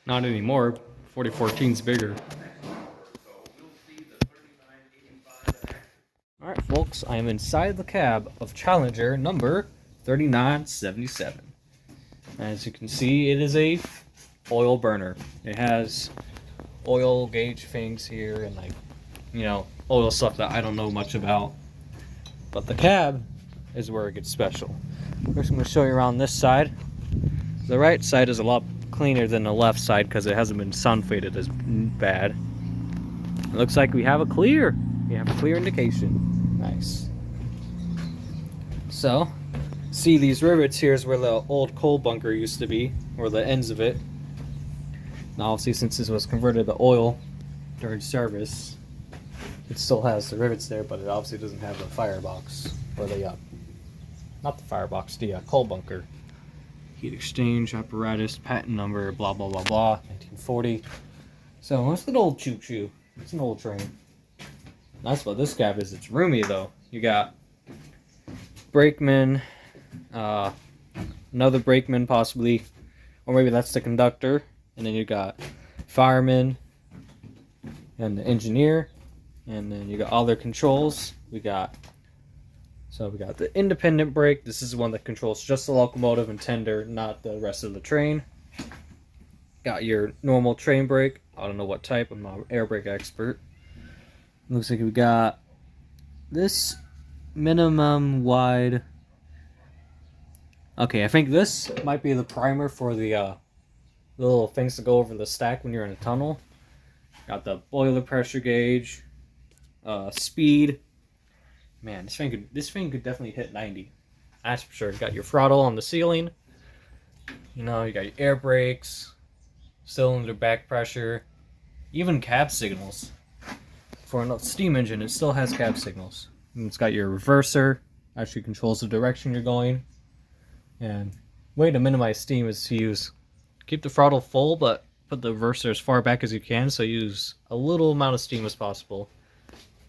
Not anymore. 4014's bigger. Alright folks, I am inside the cab of Challenger number 3977. As you can see, it is a oil burner. It has oil gauge things here and oil stuff that I don't know much about. But the cab is where it gets special. First I'm going to show you around this side. The right side is a lot cleaner than the left side because it hasn't been sun faded as bad. It looks like we have a clear. We have a clear indication. Nice. So, see these rivets here is where the old coal bunker used to be, or the ends of it. Now obviously since this was converted to oil during service, it still has the rivets there, but it obviously doesn't have the firebox, or the, not the firebox, the coal bunker. Heat exchange apparatus, patent number, blah blah blah blah, 1940. So it's an old choo-choo. It's an old train. Nice about this cab is it's roomy though. You got brakeman, another brakeman possibly, or maybe that's the conductor, and then you got fireman and the engineer, and then you got all their controls. We got the independent brake. This is the one that controls just the locomotive and tender, not the rest of the train. Got your normal train brake. I don't know what type. I'm not an air brake expert. Looks like we got this minimum wide. Okay, I think this might be the primer for the little things to go over the stack when you're in a tunnel. Got the boiler pressure gauge, speed. Man, this thing could definitely hit 90. That's for sure. Got your throttle on the ceiling. You got your air brakes, cylinder back pressure, even cab signals. For a steam engine, it still has cab signals. And it's got your reverser, actually controls the direction you're going. And way to minimize steam is to keep the throttle full, but put the reverser as far back as you can, so use a little amount of steam as possible.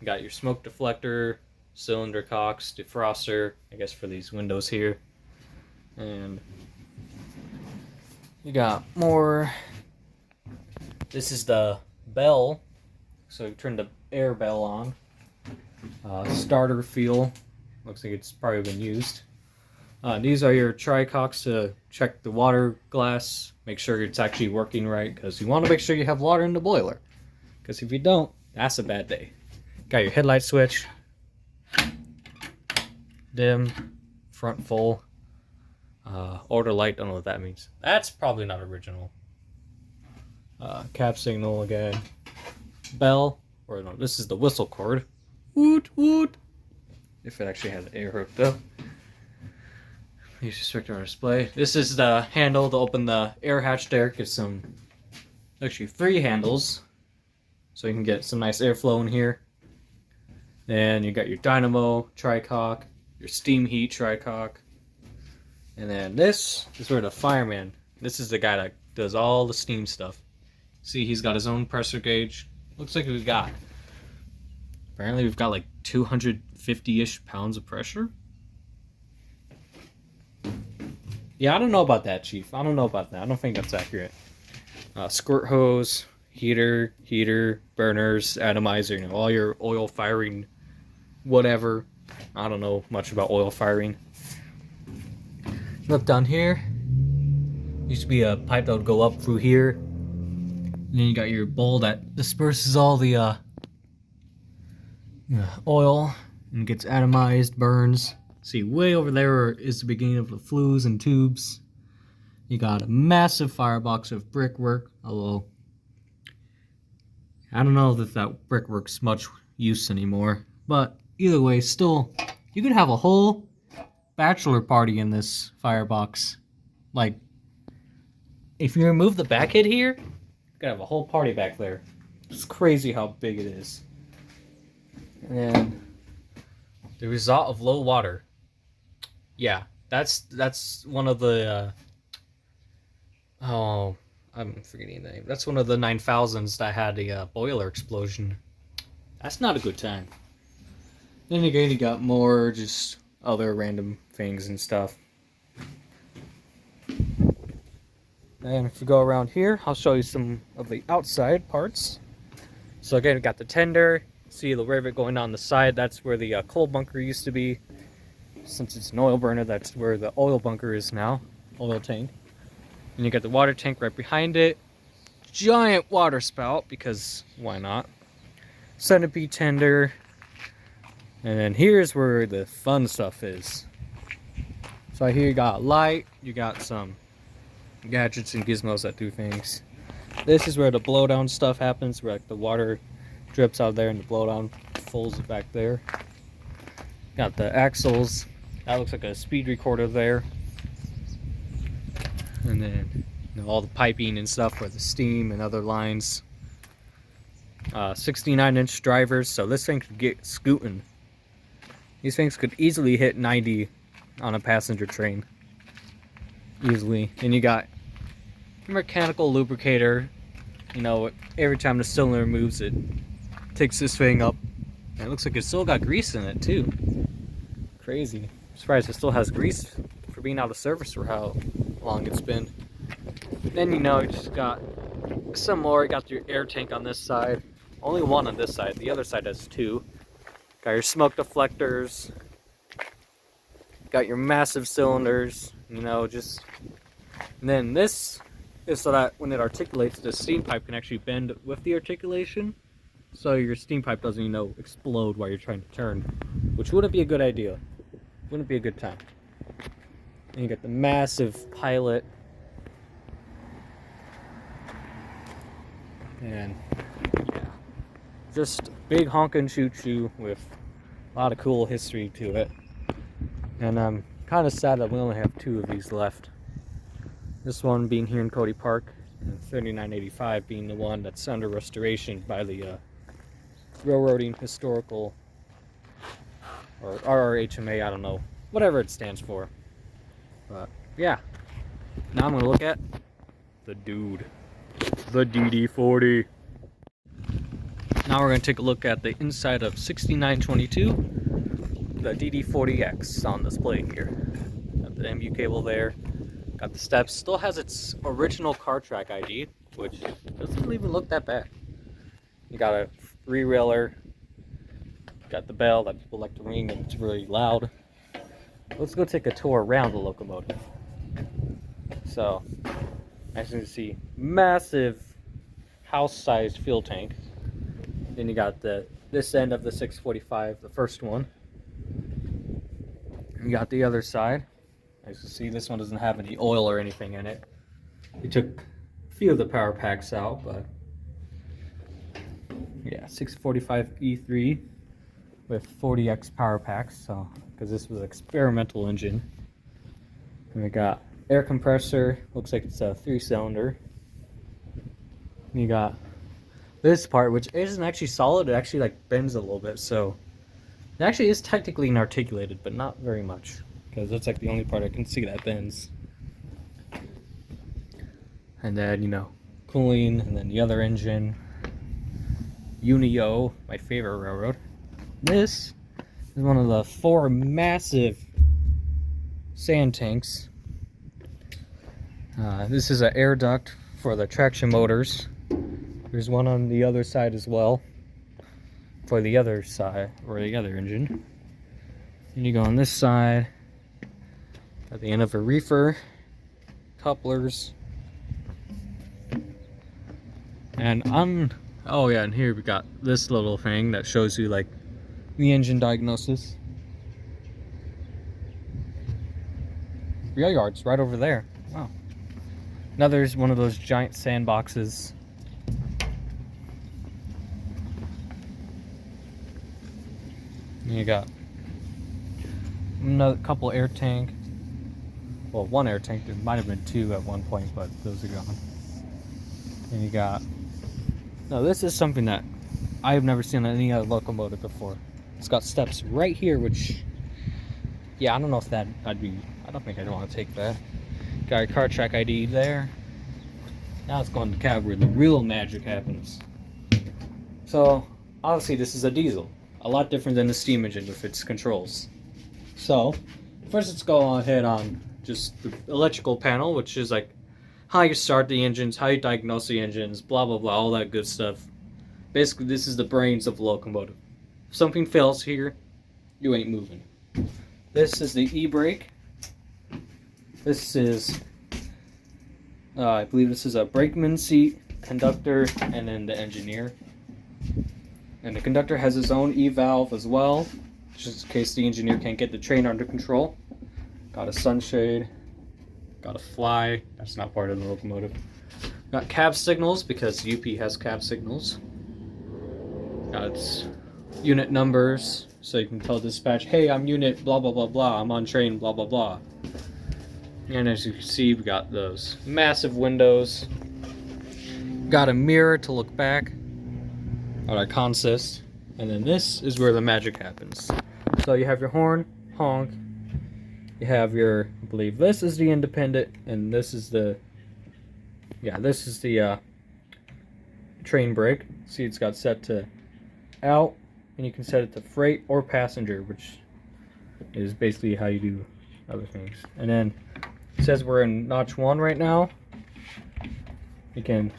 You got your smoke deflector, cylinder cocks, defroster, I guess for these windows here. And you got more. This is the bell. So you turn the air bell on. Starter feel. Looks like it's probably been used. These are your tricocks to check the water glass. Make sure it's actually working right, because you want to make sure you have water in the boiler. Because if you don't, that's a bad day. Got your headlight switch. Dim. Front full. Order light, don't know what that means. That's probably not original. Cab signal again. Bell, or no, this is the whistle cord. Woot woot. If it actually has air hooked up. Use restrictor on display. This is the handle to open the air hatch there. Get some, actually 3 handles, so you can get some nice airflow in here. Then you got your dynamo tricock, your steam heat tricock, and then this is where the fireman. This is the guy that does all the steam stuff. See, he's got his own pressure gauge. Looks like apparently we've got like 250-ish pounds of pressure. Yeah, I don't know about that, Chief. I don't know about that. I don't think that's accurate. Squirt hose, heater, burners, atomizer, all your oil firing, whatever. I don't know much about oil firing. Look down here. Used to be a pipe that would go up through here. And then you got your bowl that disperses all the oil and gets atomized, burns. See, way over there is the beginning of the flues and tubes. You got a massive firebox of brickwork, although I don't know if that brickwork's much use anymore. But either way, still, you could have a whole bachelor party in this firebox. Like, if you remove the backhead here, you could have a whole party back there. It's crazy how big it is. And then the result of low water. Yeah, that's one of the Oh, I'm forgetting the name. That's one of the 9000s that had a boiler explosion. That's not a good time. Then again, you got more just other random things and stuff. And if you go around here, I'll show you some of the outside parts. So again, we got the tender. See the rivet going on the side. That's where the coal bunker used to be. Since it's an oil burner, that's where the oil bunker is now. Oil tank. And you got the water tank right behind it. Giant water spout, because why not? Centipede tender. And then here's where the fun stuff is. So here you got light. You got some gadgets and gizmos that do things. This is where the blowdown stuff happens, where like the water drips out there and the blowdown folds it back there. Got the axles. That looks like a speed recorder there. And then all the piping and stuff for the steam and other lines. 69-inch drivers, so this thing could get scooting. These things could easily hit 90 on a passenger train. Easily. And you got mechanical lubricator. You know, every time the cylinder moves, it takes this thing up. And it looks like it's still got grease in it too. Crazy. I'm surprised it still has grease for being out of service for how long it's been. Then you just got some more. You got your air tank on this side. Only one on this side. The other side has two. Got your smoke deflectors. Got your massive cylinders. Just. And then this is so that when it articulates, the steam pipe can actually bend with the articulation. So your steam pipe doesn't, explode while you're trying to turn. Which wouldn't be a good idea. Wouldn't be a good time. And you got the massive pilot. And yeah, just big honkin' choo-choo with a lot of cool history to it. And I'm kind of sad that we only have two of these left. This one being here in Cody Park, and 3985 being the one that's under restoration by the Railroading Historical, or RRHMA, I don't know, whatever it stands for. But yeah, now I'm going to look at the dude. The DD40. Now we're going to take a look at the inside of 6922, the DD40X on display here. Got the MU cable there, got the steps, still has its original car track ID, which doesn't even look that bad. You got a re-railer, got the bell that people like to ring and it's really loud. Let's go take a tour around the locomotive. So, as you can see, massive house-sized fuel tank. Then you got this end of the 645, the first one. You got the other side. As you can see, this one doesn't have any oil or anything in it. We took a few of the power packs out, but yeah, 645 E3 with 40X power packs. So, because this was an experimental engine. And we got air compressor, looks like it's a 3-cylinder. You got this part, which isn't actually solid, it actually like bends a little bit, so it actually is technically inarticulated, but not very much, because that's like the only part I can see that bends. And then, cooling, and then the other engine, Unio, my favorite railroad. This is one of the 4 massive sand tanks. This is an air duct for the traction motors. There's one on the other side as well for the other side, or the other engine. And you go on this side, at the end of a reefer, couplers, and oh yeah, and here we got this little thing that shows you like the engine diagnosis. Rail yards right over there. Wow. Another's one of those giant sandboxes. And you got another couple air tank. Well, one air tank. There might have been 2 at one point, but those are gone. And you got. Now this is something that I have never seen on any other locomotive before. It's got steps right here, which, yeah, I don't know if I don't think I'd want to take that. Got your car track ID there. Now let's go on the cab where the real magic happens. So, obviously this is a diesel. A lot different than the steam engine with its controls. So, first let's go ahead on just the electrical panel, which is like how you start the engines, how you diagnose the engines, blah blah blah, all that good stuff. Basically, this is the brains of the locomotive. If something fails here, you ain't moving. This is the e-brake. This is, I believe this is a brakeman seat, conductor, and then the engineer. And the conductor has his own E-valve as well, just in case the engineer can't get the train under control. Got a sunshade. Got a fly. That's not part of the locomotive. Got cab signals because UP has cab signals. Got its unit numbers so you can tell dispatch, hey, I'm unit blah blah blah blah, I'm on train blah blah blah. And as you can see, we got those massive windows. Got a mirror to look back at our consist. And then this is where the magic happens. So you have your horn, honk. You have your, I believe this is the independent, and this is the, yeah, this is the train brake. See, it's got set to out, and you can set it to freight or passenger, which is basically how you do other things. And then it says we're in notch 1 right now. You can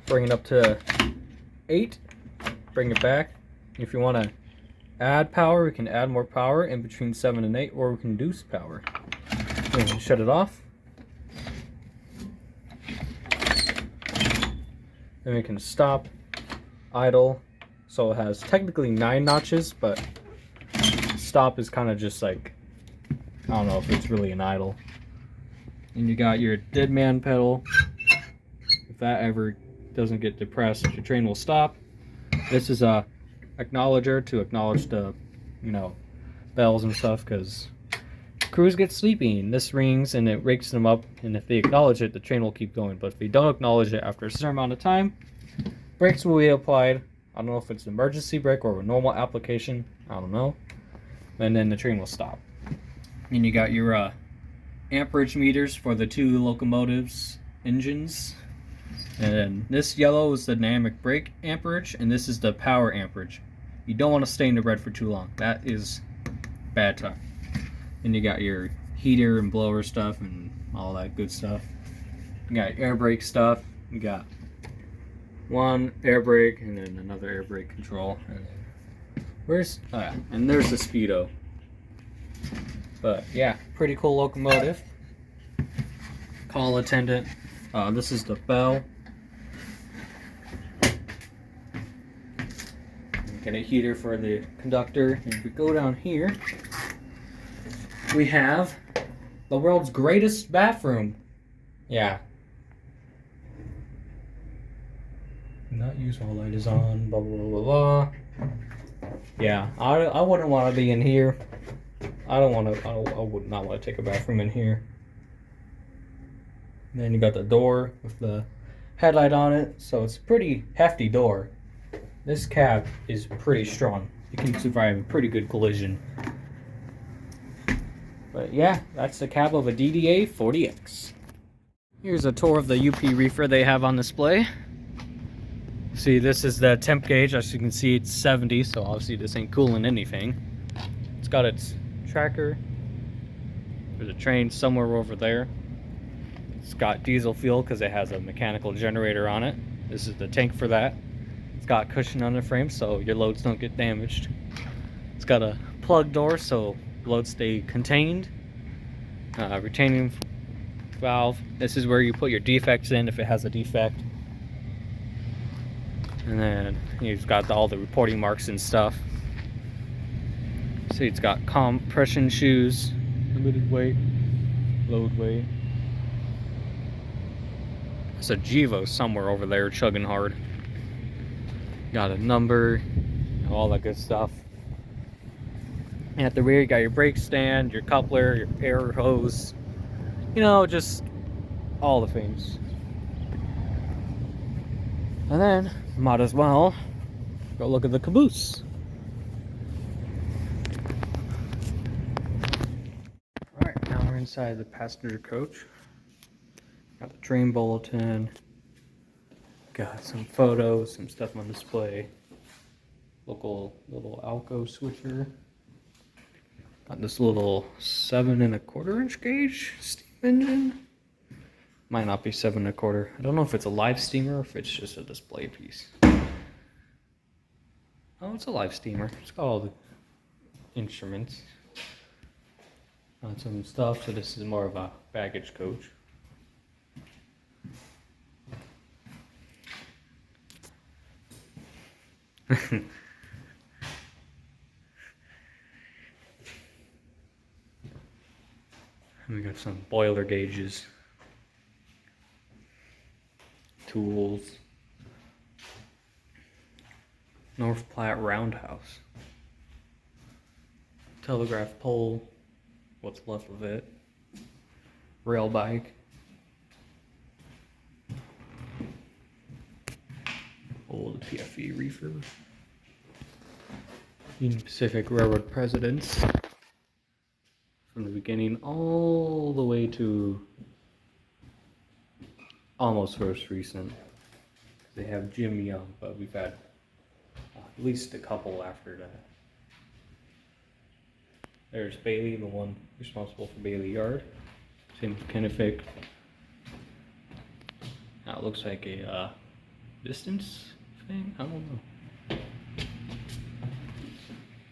bring it up to 8, bring it back. If you want to add power, we can add more power in between 7 and 8, or we can reduce power. We can shut it off. Then we can stop, idle. So it has technically 9 notches, but stop is kind of just like, I don't know if it's really an idle. And you got your dead man pedal. If that ever doesn't get depressed, your train will stop. This is a acknowledger to acknowledge the, you know, bells and stuff, because crews get sleepy and this rings and it wakes them up, and if they acknowledge it, the train will keep going. But if they don't acknowledge it after a certain amount of time, brakes will be applied. I don't know if it's an emergency brake or a normal application, I don't know, and then the train will stop. And you got your amperage meters for the 2 locomotives engines. And then this yellow is the dynamic brake amperage, and this is the power amperage. You don't want to stay in the red for too long. That is bad time. And you got your heater and blower stuff and all that good stuff. You got air brake stuff. You got one air brake and then another air brake control. And where's, oh yeah, and there's the speedo. But yeah, pretty cool locomotive. Call attendant. This is the bell. Get a heater for the conductor. And if we go down here, we have the world's greatest bathroom. Yeah. Not use while light is on, blah blah blah blah. Yeah, I wouldn't want to be in here. I would not want to take a bathroom in here. And then you got the door with the headlight on it, so it's a pretty hefty door. This cab is pretty strong. You can survive a pretty good collision. But yeah, that's the cab of a DDA40X. Here's a tour of the UP reefer they have on display. See, this is the temp gauge. As you can see, it's 70, so obviously this ain't cooling anything. It's got its tracker. There's a train somewhere over there. It's got diesel fuel because it has a mechanical generator on it. This is the tank for that. It's got cushion on the frame so your loads don't get damaged. It's got a plug door so loads stay contained. Retaining valve. This is where you put your defects in if it has a defect. And then you've got all the reporting marks and stuff. See, it's got compression shoes, limited weight, load weight. There's a Jevo somewhere over there chugging hard. Got a number, all that good stuff. And at the rear, you got your brake stand, your coupler, your air hose. You know, just all the things. And then, might as well go look at the caboose. Alright, now we're inside the passenger coach. Got the train bulletin, Got some photos, some stuff on display. Local little Alco switcher. Got this little 7¼ inch gauge steam engine. Might not be 7¼ I don't know if it's a live steamer or if it's just a display piece. Oh, it's a live steamer. It's got all the instruments. Got some stuff, so this is more of a baggage coach. And we got some boiler gauges, tools, North Platte roundhouse, telegraph pole, what's left of it, rail bike, old PFE reefer, Union Pacific Railroad presidents from the beginning all the way to almost first recent. They have Jim Young, but we've had at least a couple after that. There's Bailey, the one responsible for Bailey Yard. Same Kennefic. That looks like a distance thing. I don't know.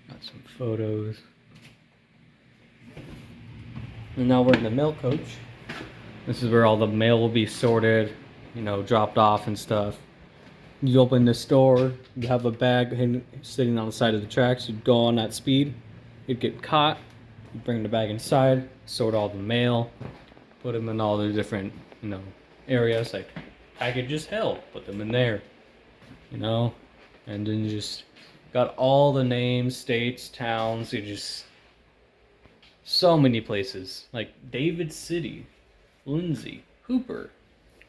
Got some photos. And now we're in the mail coach. This is where all the mail will be sorted, you know, dropped off and stuff. You open this door, you have a bag sitting on the side of the tracks, you'd go on that speed, you'd get caught, you'd bring the bag inside, sort all the mail, put them in all the different, you know, areas, like packages held, put them in there, you know, and then you just got all the names, states, towns, you just, so many places, like David City, Lindsay, Hooper,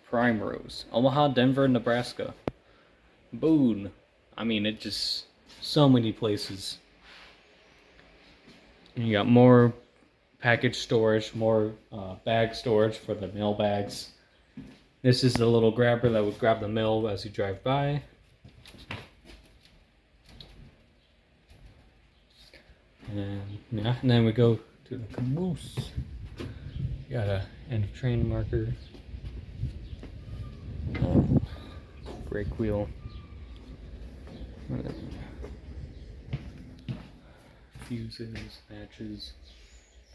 Primrose, Omaha, Denver, Nebraska, Boone. I mean, it just so many places. And you got more package storage, more bag storage for the mail bags. This is the little grabber that would grab the mail as you drive by. And yeah, and then we go to the Caboose. Got a end of train marker. Brake wheel. Fuses, matches,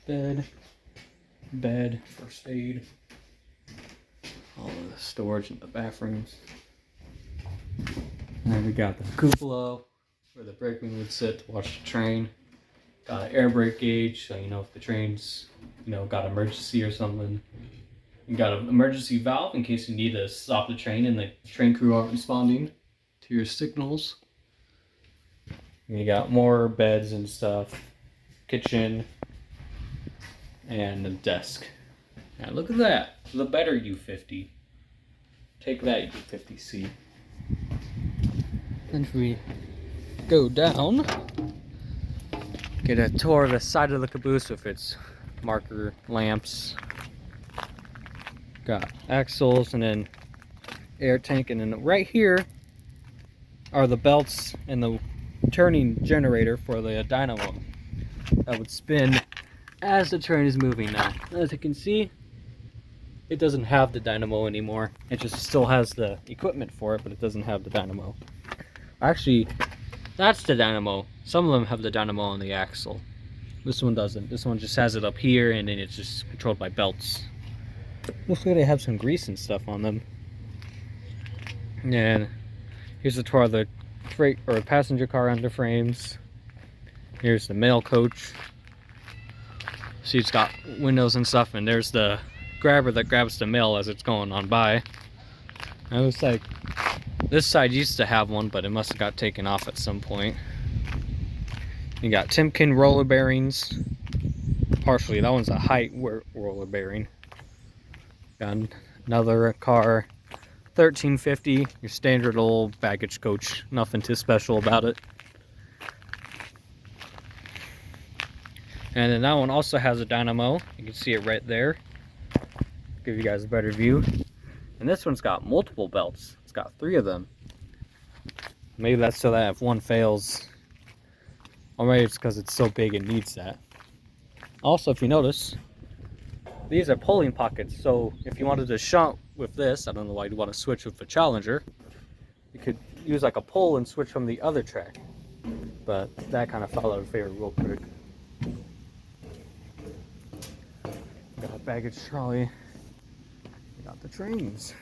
bed, first aid, all of the storage in the bathrooms. And then we got the cupola where the brakeman would sit to watch the train. Got an air brake gauge, so you know if the train's, you know, got emergency or something. You got an emergency valve in case you need to stop the train and the train crew aren't responding to your signals. You got more beds and stuff, kitchen, and a desk. Now look at that, the better U50. Take that U50C. Then we go down, get a tour of the side of the Caboose with its marker lamps. Got axles and then air tank, and then right here are the belts and the turning generator for the dynamo that would spin as the train is moving. Now, as you can see, it doesn't have the dynamo anymore. It just still has the equipment for it, but it doesn't have the dynamo. Actually, that's the dynamo. Some of them have the dynamo on the axle. This one doesn't. This one just has it up here, and then it's just controlled by belts. Looks like they have some grease and stuff on them. And here's a tour of the freight or passenger car underframes. Here's the mail coach. See, it's got windows and stuff, and there's the grabber that grabs the mail as it's going on by. And it looks like this side used to have one, but it must have got taken off at some point. You got Timken roller bearings. Partially, that one's a height roller bearing. Got another car, 1350, your standard old baggage coach. Nothing too special about it. And then that one also has a dynamo. You can see it right there. Give you guys a better view. And this one's got multiple belts. It's got 3 of them. Maybe that's so that if one fails, or maybe it's because it's so big it needs that. Also, if you notice, these are pulling pockets, so if you wanted to shunt with this, I don't know why you'd want to switch with a Challenger, you could use like a pull and switch from the other track. But that kind of fell out of favor real quick. Got a baggage trolley. We got the trains.